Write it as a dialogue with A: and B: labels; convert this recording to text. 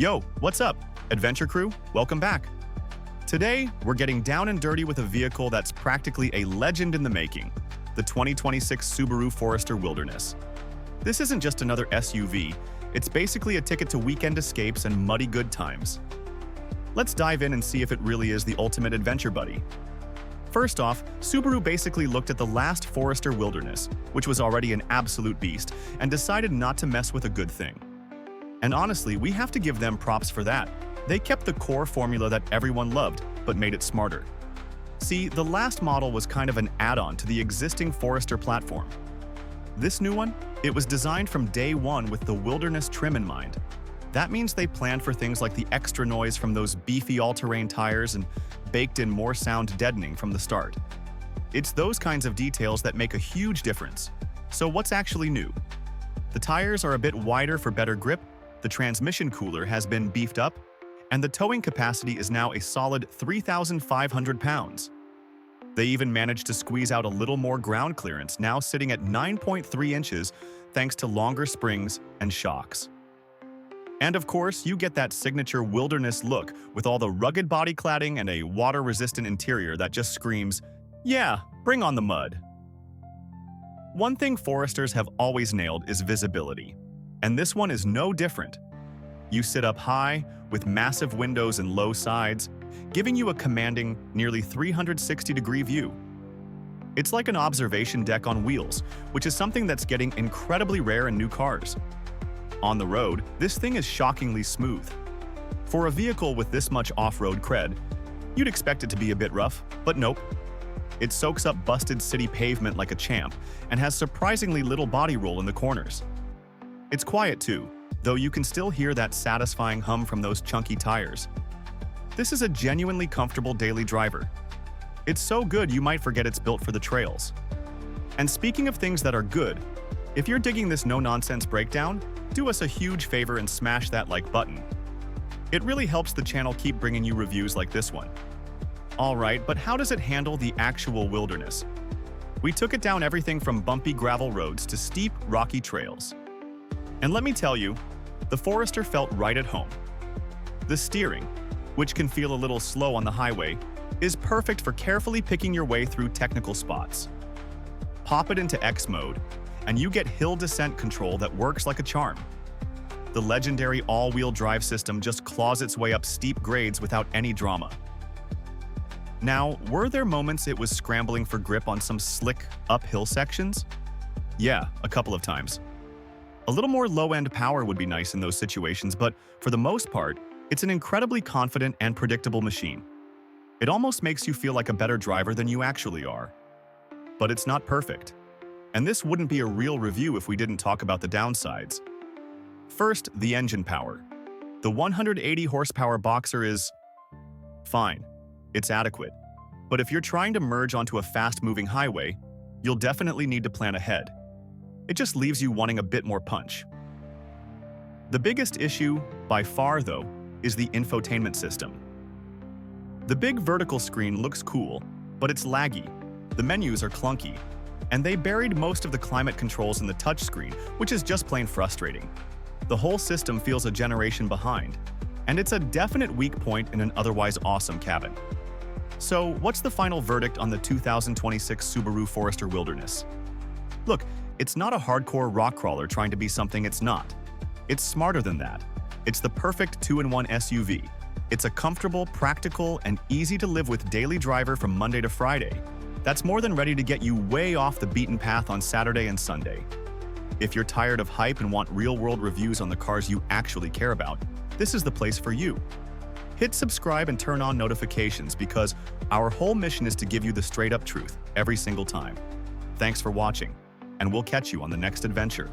A: Yo, what's up, adventure crew? Welcome back. Today, we're getting down and dirty with a vehicle that's practically a legend in the making, the 2026 Subaru Forester Wilderness. This isn't just another SUV, it's basically a ticket to weekend escapes and muddy good times. Let's dive in and see if it really is the ultimate adventure buddy. First off, Subaru basically looked at the last Forester Wilderness, which was already an absolute beast, and decided not to mess with a good thing. And honestly, we have to give them props for that. They kept the core formula that everyone loved, but made it smarter. See, the last model was kind of an add-on to the existing Forester platform. This new one, it was designed from day one with the Wilderness trim in mind. That means they planned for things like the extra noise from those beefy all-terrain tires and baked in more sound deadening from the start. It's those kinds of details that make a huge difference. So what's actually new? The tires are a bit wider for better grip, the transmission cooler has been beefed up, and the towing capacity is now a solid 3,500 pounds. They even managed to squeeze out a little more ground clearance, now sitting at 9.3 inches thanks to longer springs and shocks. And of course, you get that signature wilderness look with all the rugged body cladding and a water-resistant interior that just screams, yeah, bring on the mud. One thing Foresters have always nailed is visibility, and this one is no different. You sit up high, with massive windows and low sides, giving you a commanding, nearly 360-degree view. It's like an observation deck on wheels, which is something that's getting incredibly rare in new cars. On the road, this thing is shockingly smooth. For a vehicle with this much off-road cred, you'd expect it to be a bit rough, but nope. It soaks up busted city pavement like a champ and has surprisingly little body roll in the corners. It's quiet too, though you can still hear that satisfying hum from those chunky tires. This is a genuinely comfortable daily driver. It's so good you might forget it's built for the trails. And speaking of things that are good, if you're digging this no-nonsense breakdown, do us a huge favor and smash that like button. It really helps the channel keep bringing you reviews like this one. Alright, but how does it handle the actual wilderness? We took it down everything from bumpy gravel roads to steep, rocky trails. And let me tell you, the Forester felt right at home. The steering, which can feel a little slow on the highway, is perfect for carefully picking your way through technical spots. Pop it into X mode, and you get hill descent control that works like a charm. The legendary all-wheel drive system just claws its way up steep grades without any drama. Now, were there moments it was scrambling for grip on some slick, uphill sections? Yeah, a couple of times. A little more low-end power would be nice in those situations, but for the most part, it's an incredibly confident and predictable machine. It almost makes you feel like a better driver than you actually are. But it's not perfect. And this wouldn't be a real review if we didn't talk about the downsides. First, the engine power. The 180 horsepower Boxer is fine. It's adequate. But if you're trying to merge onto a fast-moving highway, you'll definitely need to plan ahead. It just leaves you wanting a bit more punch. The biggest issue, by far though, is the infotainment system. The big vertical screen looks cool, but it's laggy, the menus are clunky, and they buried most of the climate controls in the touchscreen, which is just plain frustrating. The whole system feels a generation behind, and it's a definite weak point in an otherwise awesome cabin. So, what's the final verdict on the 2026 Subaru Forester Wilderness? Look, it's not a hardcore rock crawler trying to be something it's not. It's smarter than that. It's the perfect two-in-one SUV. It's a comfortable, practical, and easy-to-live-with daily driver from Monday to Friday. That's more than ready to get you way off the beaten path on Saturday and Sunday. If you're tired of hype and want real-world reviews on the cars you actually care about, this is the place for you. Hit subscribe and turn on notifications because our whole mission is to give you the straight-up truth every single time. Thanks for watching, and we'll catch you on the next adventure.